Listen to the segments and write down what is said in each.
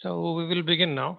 So we will begin now.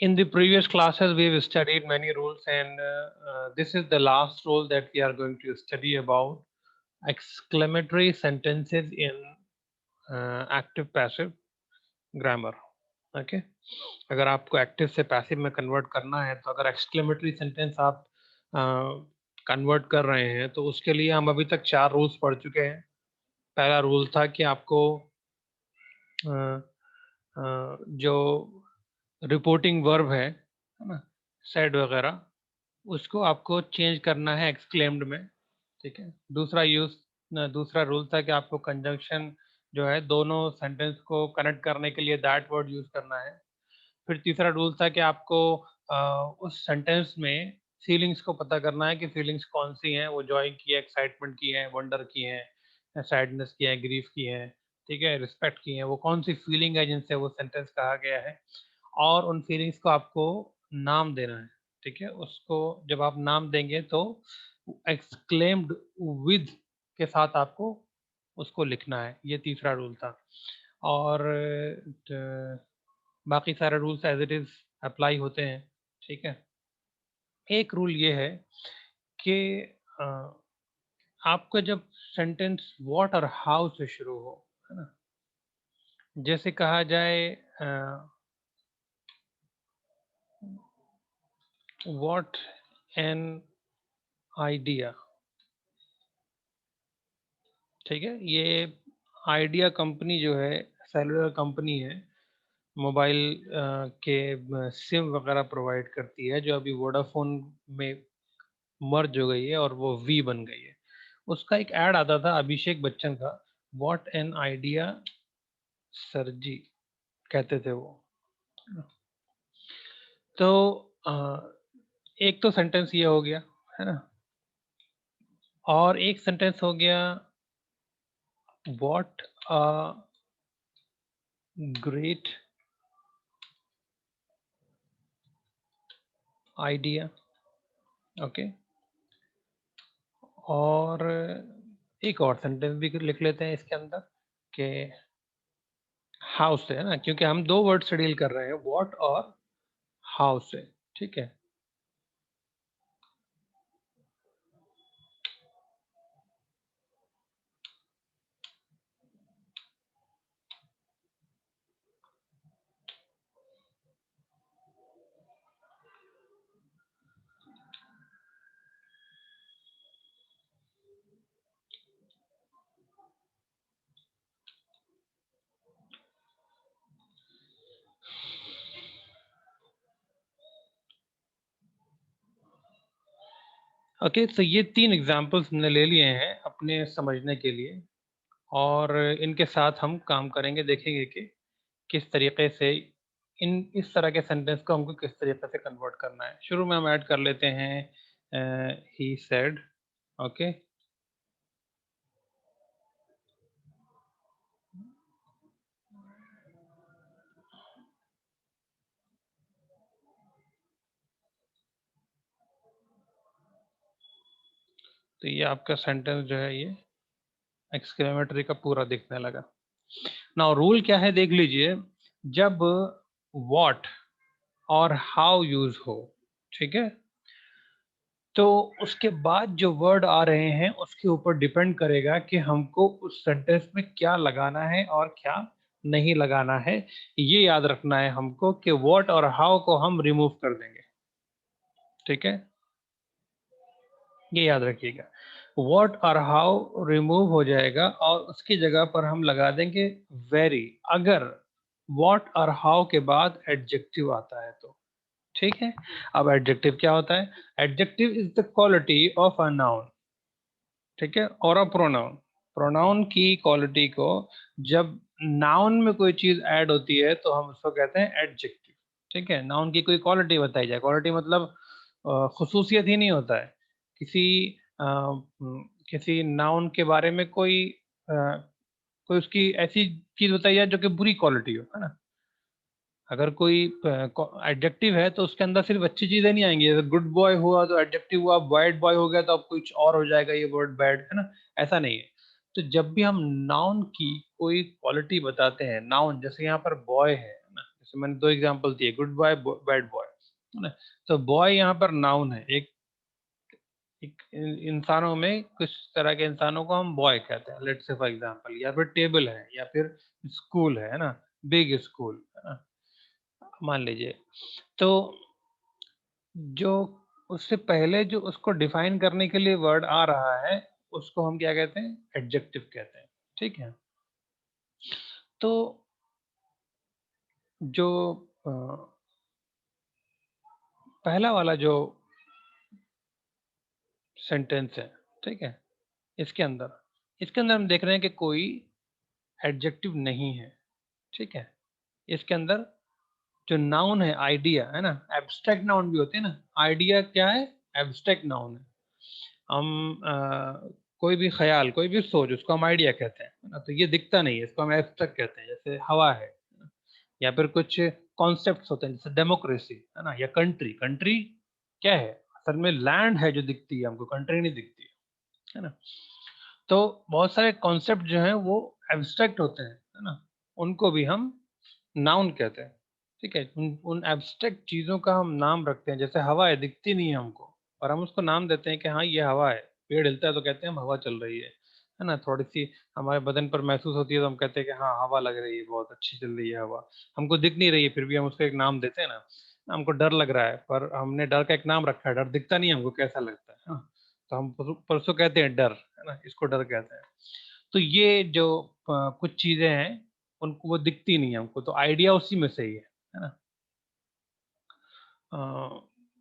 In the previous classes, we've studied many rules, and this is the last rule that we are going to study about exclamatory sentences in active passive grammar. Okay. अगर आपको active से passive में convert करना है, तो अगर exclamatory sentence आप convert कर रहे हैं, तो उसके लिए हम अभी तक 4 रूल्स पढ़ चुके हैं. पहला रूल था कि आपको जो रिपोर्टिंग वर्ब है ना, सेड वगैरह, उसको आपको चेंज करना है एक्सक्लेम्ड में. ठीक है. दूसरा रूल था कि आपको कंजंक्शन जो है दोनों सेंटेंस को कनेक्ट करने के लिए दैट वर्ड यूज करना है. फिर तीसरा रूल था कि आपको उस सेंटेंस में फीलिंग्स को पता करना है कि फीलिंग्स कौन सी हैं, वो जॉय की है, एक्साइटमेंट की है, वंडर की है, सैडनेस की है, ग्रीफ की है, ठीक है, रिस्पेक्ट की है, वो कौन सी फीलिंग है जिनसे वो सेंटेंस कहा गया है. और उन फीलिंग्स को आपको नाम देना है. ठीक है. उसको जब आप नाम देंगे तो एक्सक्लेम्ड विद के साथ आपको उसको लिखना है. ये तीसरा रूल था. और बाकी सारे rules as it is apply होते हैं. ठीक है. एक रूल ये है कि आपका जब सेंटेंस व्हाट और हाउ से शुरू हो, है ना, जैसे कहा जाए व्हाट एन आइडिया. ठीक है. ये आइडिया कंपनी जो है, सेलुलर कंपनी है, मोबाइल के सिम वगैरह प्रोवाइड करती है, जो अभी वोडाफोन में मर्ज हो गई है और वो वी बन गई है. उसका एक ऐड आता था अभिषेक बच्चन का, व्हाट एन आइडिया सर जी कहते थे वो. तो एक तो सेंटेंस ये हो गया, है ना. और एक सेंटेंस हो गया what a great idea. Okay. और एक और सेंटेंस भी लिख लेते हैं इसके अंदर कि हाउस से, है ना, क्योंकि हम दो वर्ड से डील कर रहे हैं, व्हाट और हाउस से. ठीक है. ओके. तो ये 3 एग्जांपल्स हमने ले लिए हैं अपने समझने के लिए, और इनके साथ हम काम करेंगे, देखेंगे कि किस तरीके से इस तरह के सेंटेंस को हमको किस तरीके से कन्वर्ट करना है. शुरू में हम ऐड कर लेते हैं ही सेड. ओके. तो ये आपका सेंटेंस जो है ये एक्सक्लेमेटरी का पूरा दिखने लगा. नाउ रूल क्या है देख लीजिए. जब व्हाट और हाउ यूज हो, ठीक है, तो उसके बाद जो वर्ड आ रहे हैं उसके ऊपर डिपेंड करेगा कि हमको उस सेंटेंस में क्या लगाना है और क्या नहीं लगाना है. ये याद रखना है हमको कि व्हाट और हाउ को हम रिमूव कर देंगे. ठीक है. ये याद रखिएगा. व्हाट और हाउ रिमूव हो जाएगा और उसकी जगह पर हम लगा देंगे वेरी, अगर व्हाट और हाउ के बाद एडजेक्टिव आता है तो. ठीक है. अब एडजेक्टिव क्या होता है? Adjective is the quality of a noun. ठीक है. और अ प्रोनाउन. प्रोनाउन की क्वालिटी को जब नाउन में कोई चीज ऐड होती है तो हम उसको कहते हैं एडजेक्टिव. ठीक है. नाउन की कोई क्वालिटी बताई जाए. क्वालिटी मतलब खुसूसियत ही नहीं होता है. किसी किसी नाउन के बारे में कोई उसकी ऐसी चीज बताई जाए जो कि बुरी क्वालिटी हो, है ना. अगर कोई एडजेक्टिव है तो उसके अंदर सिर्फ अच्छी चीजें नहीं आएंगी, जैसे गुड बॉय हुआ तो एडजेक्टिव हुआ, बैड बॉय हो गया तो अब कुछ और हो जाएगा ये वर्ड बैड, है ना? ऐसा नहीं है। तो जब भी हम नाउन की कोई क्वालिटी बताते हैं, नाउन जैसे यहाँ पर बॉय है ना, जैसे मैंने दो एग्जांपल दिए, गुड बॉय बैड बॉय, है ना? तो बॉय यहाँ पर नाउन है, एक इंसानों में कुछ तरह के इंसानों को हम बॉय कहते हैं, लेट्स से फॉर एग्जांपल, या फिर टेबल है, या फिर स्कूल है ना, बिग स्कूल, है ना, मान लीजिए। तो जो उससे पहले जो उसको डिफाइन करने के लिए वर्ड आ रहा है, उसको हम क्या कहते हैं? एडजेक्टिव कहते हैं। ठीक है? तो जो अ, पहला वाला जो सेंटेंस है, ठीक है, इसके अंदर हम देख रहे हैं कि कोई एडजेक्टिव नहीं है। ठीक है? इसके अंदर जो नाउन है, आइडिया है ना, एब्स्ट्रैक्ट नाउन भी होते हैं ना, आइडिया क्या है? एब्स्ट्रैक्ट नाउन है। हम कोई भी ख्याल, कोई भी सोच, उसको हम आइडिया कहते हैं, है ना? तो ये दिखता नहीं है, इसको हम एब्स्ट्रैक्ट कहते हैं, जैसे हवा है ना? या फिर कुछ कॉन्सेप्ट्स होते हैं जैसे डेमोक्रेसी, है ना, या कंट्री। कंट्री क्या है? असल में लैंड है जो दिखती है हमको, कंट्री नहीं दिखती है ना? तो बहुत सारे कॉन्सेप्ट जो हैं वो एब्स्ट्रैक्ट होते हैं, है ना? उनको भी हम नाउन कहते हैं। ठीक है? उन उन एब्स्ट्रैक्ट चीजों का हम नाम रखते हैं, जैसे हवा है, दिखती नहीं है हमको, और हम उसको नाम देते हैं कि हाँ ये हवा है। पेड़ हिलता है तो कहते हैं हम हवा चल रही है ना? थोड़ी सी हमारे बदन पर महसूस होती है तो हम कहते हैं कि हाँ हवा लग रही है, बहुत अच्छी चल रही है हवा। हमको दिख नहीं रही है फिर भी हम उसको एक नाम देते हैं ना। हमको डर लग रहा है पर हमने डर का एक नाम रखा है, डर दिखता नहीं है हमको कैसा लगता है हाँ? तो हम परसों कहते हैं डर, है ना, इसको डर कहते हैं। तो ये जो कुछ चीजें हैं, उनको वो दिखती नहीं है हमको, तो आइडिया उसी में से ही है ना?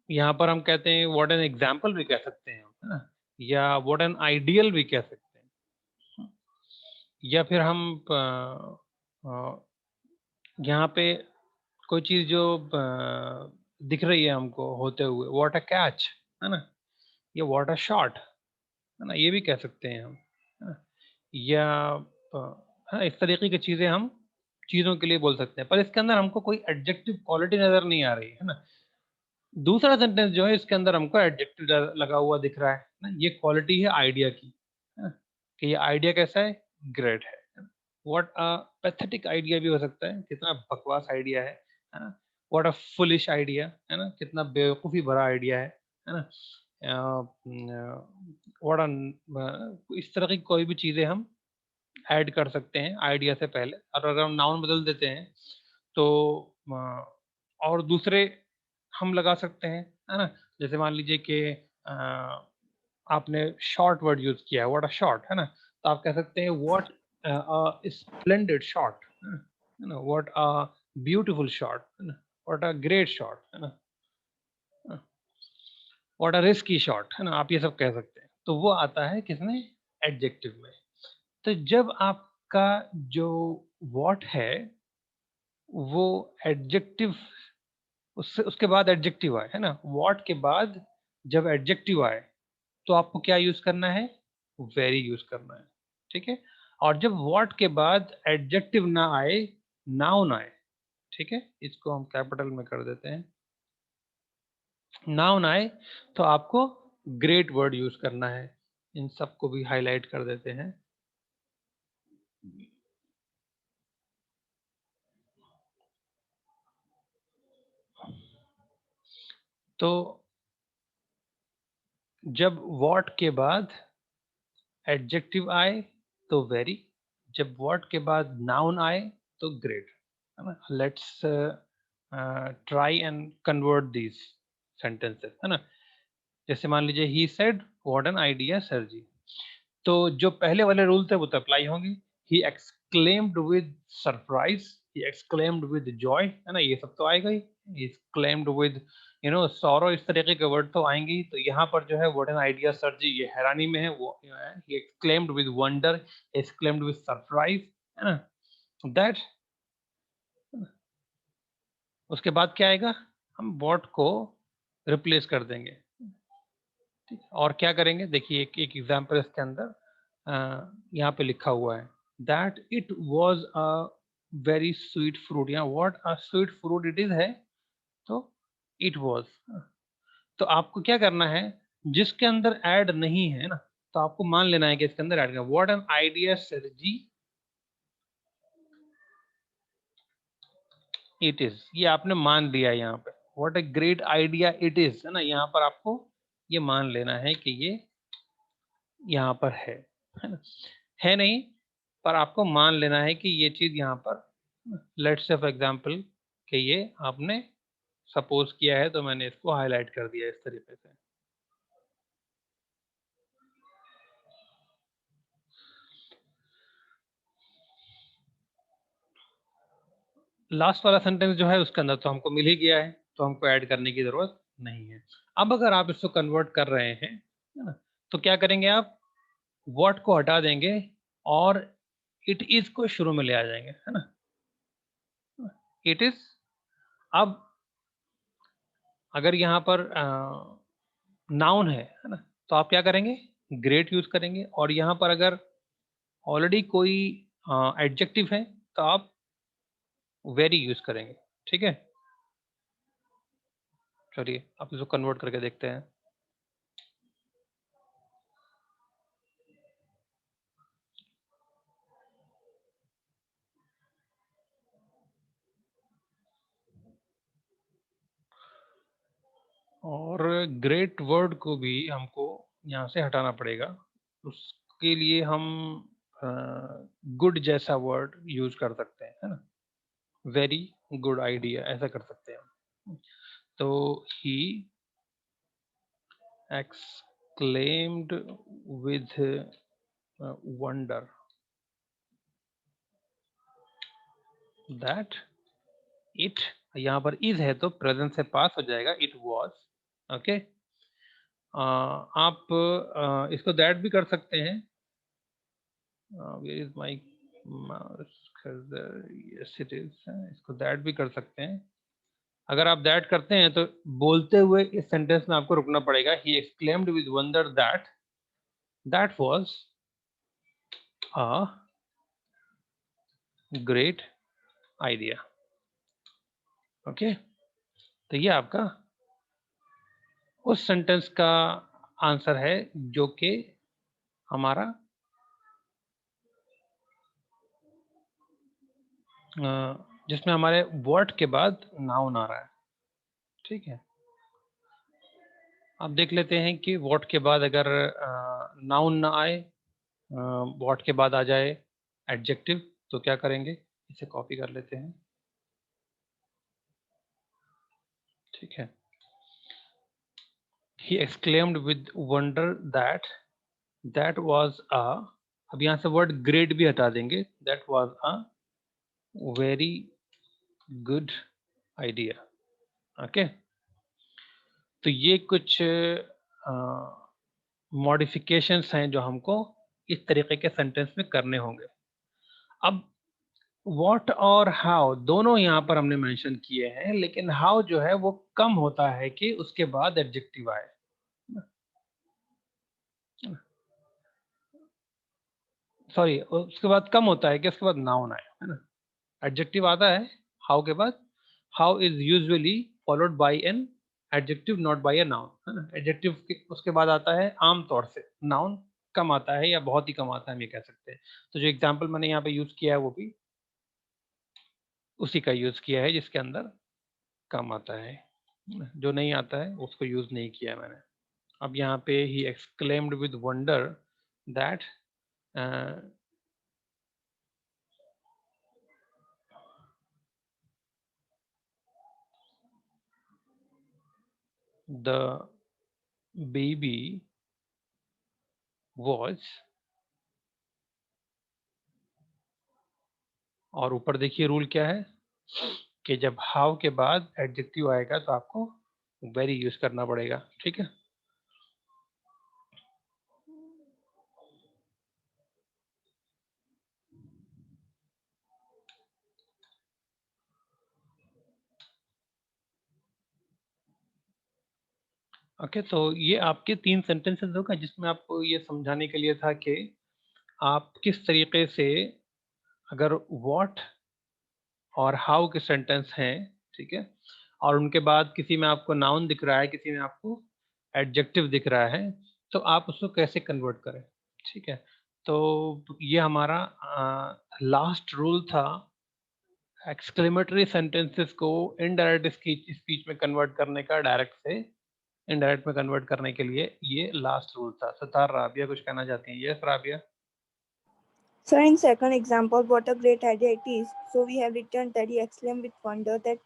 यहाँ पर हम कहते हैं व्हाट एन एग्जाम्पल भी कह सकते हैं, है ना, या व्हाट एन आइडियल भी कह सकते हैं, या फिर हम यहाँ पे कोई चीज जो दिख रही है हमको होते हुए, व्हाट अ कैच, है ना, या व्हाट अ शॉट, है ना, ये भी कह सकते हैं हम, है ना? या है ना, इस तरीके की चीजें हम चीजों के लिए बोल सकते हैं, पर इसके अंदर हमको कोई एडजेक्टिव क्वालिटी नजर नहीं आ रही है ना। दूसरा सेंटेंस जो है इसके अंदर हमको एडजेक्टिव लगा हुआ दिख रहा है ना, ये क्वालिटी है आइडिया की, है ना, कि ये आइडिया कैसा है? ग्रेट है। व्हाट अ पैथेटिक आइडिया भी हो सकता है, कितना बकवास आइडिया है ना? व्हाट अ फुलिश आइडिया, है ना, कितना बेवकूफी भरा आइडिया है ना? व्हाट इस तरह की कोई भी चीजें हम ऐड कर सकते हैं आइडिया से पहले, और अगर हम नाउन बदल देते हैं तो और दूसरे हम लगा सकते हैं, है ना? जैसे मान लीजिए कि अ, आपने शॉर्ट वर्ड यूज किया है, व्हाट अ शॉट, है ना, तो आप कह सकते हैं व्हाट स्प्लेंडेड शॉट, है ना, व्हाट अ ब्यूटीफुल शॉट, है ना, व्हाट अ ग्रेट शॉट, है ना, व्हाट अ रिस्की शॉट, है ना, आप ये सब कह सकते हैं। तो वो आता है किसमें? एडजेक्टिव में। तो जब आपका जो व्हाट है वो एडजेक्टिव, उससे उसके बाद एडजेक्टिव आए, है ना, व्हाट के बाद जब एडजेक्टिव आए तो आपको क्या यूज करना है? वेरी यूज करना है। ठीक है? और जब व्हाट के बाद एडजेक्टिव ना आए, नाउन आए, ठीक है, इसको हम कैपिटल में कर देते हैं, नाउन आए, तो आपको ग्रेट वर्ड यूज करना है। इन सबको भी हाईलाइट कर देते हैं। तो जब व्हाट के बाद एडजेक्टिव आए तो वेरी, जब व्हाट के बाद नाउन आए तो ग्रेट, है ना? Let's try and convert these sentences, है ना? जैसे मान लीजिए he said what an idea sir ji, तो जो पहले वाले रूल थे वो तो अप्लाई होंगे। He exclaimed with surprise, he exclaimed with Joy, है ना, ये सब तो आएगा ही। ही एक्सक्लेम्ड विद सॉरो, इस तरीके के वर्ड तो आएंगे ही। तो यहाँ पर जो है व्हाट एन आइडिया सर जी, ये हैरानी में है, वो he exclaimed with wonder, exclaimed with surprise, है ना, दैट। उसके बाद क्या आएगा? हम व्हाट को रिप्लेस कर देंगे। ठीक है? और क्या करेंगे? देखिए एक एक एग्जाम्पल इसके अंदर यहाँ पे लिखा हुआ है that it was a very sweet fruit, या what a sweet fruit it is है, तो इट वाज। तो आपको क्या करना है, जिसके अंदर ऐड नहीं है ना, तो आपको मान लेना है कि इसके अंदर ऐड करना। What an idea sir ji it is, ये आपने मान लिया है यहाँ पे। What a great idea it is, है ना, यहाँ पर आपको ये मान लेना है कि ये यहाँ पर है ना, है नहीं, पर आपको मान लेना है कि ये चीज यहाँ पर, लेट्स से फॉर एग्जांपल कि ये आपने सपोज किया है, तो मैंने इसको हाईलाइट कर दिया इस तरीके से। लास्ट वाला सेंटेंस जो है उसके अंदर तो हमको मिल ही गया है, तो हमको ऐड करने की जरूरत नहीं है। अब अगर आप इसको कन्वर्ट कर रहे हैं, है ना, तो क्या करेंगे आप, व्हाट को हटा देंगे और इट इज को शुरू में ले आ जाएंगे, है ना, इट इज। अब अगर यहाँ पर नाउन है ना, तो आप क्या करेंगे, ग्रेट यूज करेंगे, और यहाँ पर अगर ऑलरेडी कोई एडजेक्टिव है तो आप वेरी यूज करेंगे। ठीक है, चलिए आप इसको कन्वर्ट करके देखते हैं। और ग्रेट वर्ड को भी हमको यहाँ से हटाना पड़ेगा। उसके लिए हम गुड जैसा वर्ड यूज कर सकते हैं, है ना, वेरी गुड आइडिया ऐसा कर सकते हैं हम। तो ही exclaimed with wonder that it, यहाँ पर is है तो प्रेजेंट से पास हो जाएगा, it was। ओके, आप इसको दैट भी कर सकते हैं। where is my mouse cursor, yes it is, इसको दैट भी कर सकते हैं। अगर आप दैट करते हैं तो बोलते हुए इस सेंटेंस में आपको रुकना पड़ेगा। he exclaimed with wonder that that was a great idea। Okay, तो ये आपका उस सेंटेंस का आंसर है जो कि हमारा जिसमें हमारे वर्ड के बाद नाउन आ रहा है। ठीक है, अब देख लेते हैं कि वर्ड के बाद अगर नाउन ना आए, वर्ड के बाद आ जाए एडजेक्टिव, तो क्या करेंगे, इसे कॉपी कर लेते हैं। ठीक है, he exclaimed with wonder that that was a, अब यहाँ से वर्ड ग्रेट भी हटा देंगे, that was a very good idea। Okay, तो ये कुछ मॉडिफिकेशंस हैं जो हमको इस तरीके के सेंटेंस में करने होंगे। अब व्हाट और हाउ दोनों यहाँ पर हमने मेंशन किए हैं, लेकिन हाउ जो है वो कम होता है कि उसके बाद एडजेक्टिव आए। सॉरी, उसके बाद कम होता है कि उसके बाद नाउन आए, है ना। एडजेक्टिव आता है हाउ के बाद, how is usually followed by an adjective not by a noun, है ना। एडजेक्टिव उसके बाद आता है आमतौर से, नाउन कम आता है या बहुत ही कम आता है, हम ये कह सकते हैं। तो जो एग्जांपल मैंने यहाँ पे यूज किया है वो भी उसी का यूज किया है जिसके अंदर कम आता है। जो नहीं आता है उसको यूज नहीं किया है मैंने। अब यहाँ पे he exclaimed with wonder that the baby was, और ऊपर देखिए रूल क्या है कि जब हाउ के बाद एडजेक्टिव आएगा तो आपको वेरी यूज करना पड़ेगा। ठीक है, ओके, तो ये आपके 3 सेंटेंसेस हो गए जिसमें आपको ये समझाने के लिए था कि आप किस तरीके से अगर व्हाट और हाउ के सेंटेंस हैं, ठीक है, और उनके बाद किसी में आपको नाउन दिख रहा है, किसी में आपको एडजेक्टिव दिख रहा है, तो आप उसको कैसे कन्वर्ट करें, ठीक है। तो ये हमारा लास्ट रूल था, एक्सक्लेमेटरी सेंटेंसेस को इनडायरेक्ट स्पीच में कन्वर्ट करने का, डायरेक्ट से इनडायरेक्ट में कन्वर्ट करने के लिए ये लास्ट रूल था। सतार, राबिया कुछ कहना चाहती हैं? Yes Rabia. Sir, in second example, what a great idea it is. So we have written that he exclaimed with wonder that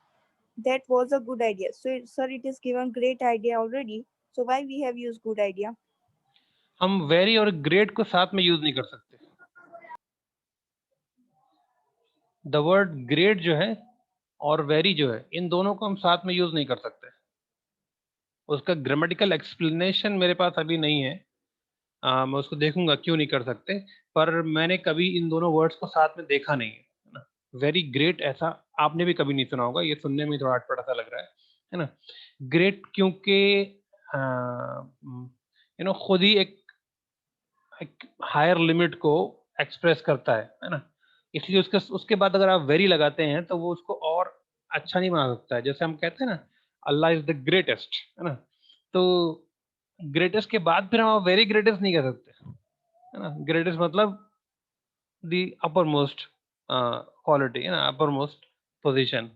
that was a good idea. So, sir, it is given great idea already. So why we have used good idea? हम very और great को साथ में use नहीं कर सकते। The word great जो है और वेरी जो है, इन दोनों को हम साथ में यूज नहीं कर सकते। उसका ग्रामेटिकल एक्सप्लेनेशन मेरे पास अभी नहीं है, मैं उसको देखूंगा क्यों नहीं कर सकते, पर मैंने कभी इन दोनों वर्ड्स को साथ में देखा नहीं है ना। वेरी ग्रेट ऐसा आपने भी कभी नहीं सुना होगा, ये सुनने में थोड़ा अटपटा सा लग रहा है ना। ग्रेट क्योंकि खुद ही एक हायर लिमिट को एक्सप्रेस करता है ना, इसलिए उसके बाद अगर आप वेरी लगाते हैं तो वो उसको और अच्छा नहीं बना सकता है। जैसे हम कहते हैं ना, अल्लाह इज द ग्रेटेस्ट, है ना, तो ग्रेटेस्ट के बाद फिर हम वेरी ग्रेटेस्ट नहीं कह सकते, है ना। ग्रेटेस्ट मतलब दी अपर मोस्ट क्वालिटी, है ना, अपर मोस्ट पोजिशन,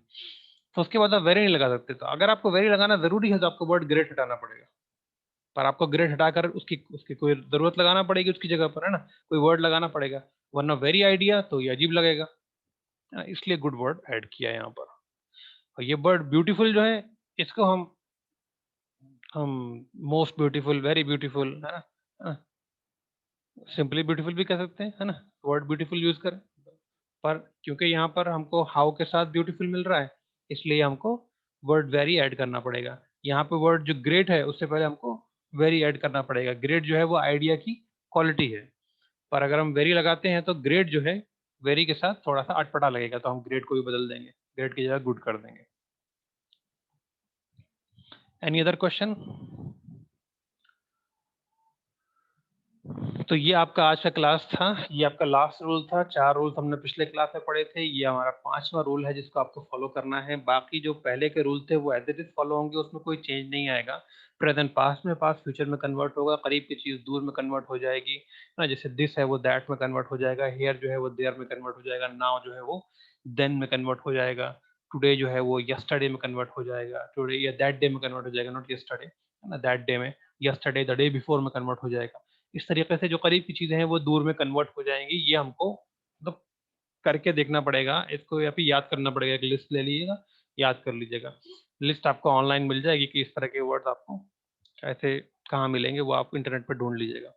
तो उसके बाद आप वेरी नहीं लगा सकते। तो अगर आपको वेरी लगाना जरूरी है तो आपको वर्ड ग्रेट हटाना पड़ेगा, पर आपको ग्रेट हटाकर उसकी उसकी कोई जरूरत लगाना पड़ेगी उसकी जगह पर, है ना, कोई वर्ड लगाना पड़ेगा, वरना वेरी आइडिया तो ये अजीब लगेगा, है ना? इसलिए गुड वर्ड ऐड किया है यहाँ पर। और ये वर्ड ब्यूटीफुल जो है, इसको हम मोस्ट ब्यूटीफुल, वेरी ब्यूटीफुल, है ना, सिंपली ब्यूटीफुल भी कह सकते हैं, है ना, वर्ड ब्यूटीफुल यूज करें। पर क्योंकि यहाँ पर हमको हाउ के साथ ब्यूटीफुल मिल रहा है, इसलिए हमको वर्ड वेरी ऐड करना पड़ेगा। यहाँ पे वर्ड जो ग्रेट है उससे पहले हमको वेरी ऐड करना पड़ेगा। ग्रेट जो है वो आइडिया की क्वालिटी है, पर अगर हम वेरी लगाते हैं तो ग्रेट जो है वेरी के साथ थोड़ा सा अटपटा लगेगा, तो हम ग्रेट को भी बदल देंगे, ग्रेट की जगह गुड कर देंगे। Any other question? तो ये आपका आज का क्लास था, ये आपका लास्ट रूल था। 4 रूल्स हमने पिछले क्लास में पढ़े थे, ये हमारा 5वां रूल है जिसको आपको फॉलो करना है। बाकी जो पहले के रूल थे वो एज इट इज फॉलो होंगे, उसमें कोई चेंज नहीं आएगा। प्रेजेंट पास्ट में पास्ट, फ्यूचर में कन्वर्ट होगा, करीब की चीज दूर में कन्वर्ट हो जाएगी ना, जैसे दिस है वो दैट में कन्वर्ट हो जाएगा, हियर जो है वो देयर में कन्वर्ट हो जाएगा, नाउ जो है वो देन में कन्वर्ट हो जाएगा, टुडे जो है वो यस्टरडे में कन्वर्ट हो जाएगा, टुडे या दैट डे में कन्वर्ट हो जाएगा, नॉट यस्टरडे, है ना, दैट डे में, यस्टरडे द डे बिफोर में कन्वर्ट हो जाएगा। इस तरीके से जो करीब की चीजें हैं वो दूर में कन्वर्ट हो जाएंगी। ये हमको मतलब करके देखना पड़ेगा, इसको या फिर याद करना पड़ेगा। एक लिस्ट ले लीजिएगा, याद कर लीजिएगा। लिस्ट आपको ऑनलाइन मिल जाएगी कि इस तरह के वर्ड्स आपको कैसे कहाँ मिलेंगे, वो आप इंटरनेट पर ढूंढ लीजिएगा।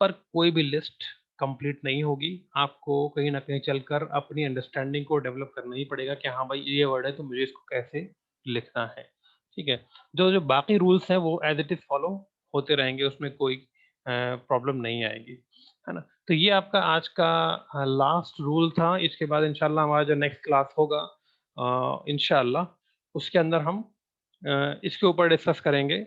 पर कोई भी लिस्ट कंप्लीट नहीं होगी, आपको कहीं ना कहीं चलकर अपनी अंडरस्टैंडिंग को डेवलप करना ही पड़ेगा कि हाँ भाई ये वर्ड है तो मुझे इसको कैसे लिखना है, ठीक है। जो जो बाकी रूल्स हैं वो एज इट इज फॉलो होते रहेंगे, उसमें कोई प्रॉब्लम नहीं आएगी, है ना। तो ये आपका आज का लास्ट रूल था। इसके बाद इंशाल्लाह हमारा जो नेक्स्ट क्लास होगा इंशाल्लाह, उसके अंदर हम इसके ऊपर डिस्कस करेंगे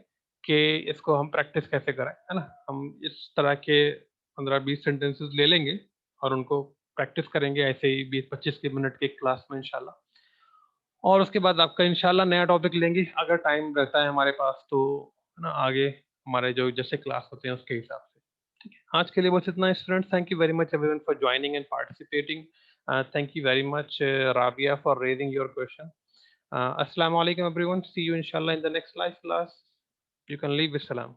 कि इसको हम प्रैक्टिस कैसे करें, है ना। हम इस तरह के 15-20 सेंटेंसेस ले लेंगे और उनको प्रैक्टिस करेंगे ऐसे ही 20-25 के मिनट के क्लास में इंशाल्लाह। और उसके बाद आपका इंशाल्लाह नया टॉपिक लेंगे अगर टाइम रहता है हमारे पास तो, है ना, आगे हमारे जो जैसे क्लास होते हैं उसके हिसाब से। ठीक है, आज के लिए बस इतना students. Thank you very much everyone for joining and participating. Thank you very much Rabia for raising your question. Assalamu alaikum everyone. See you inshallah in the next live class. You can leave with salam.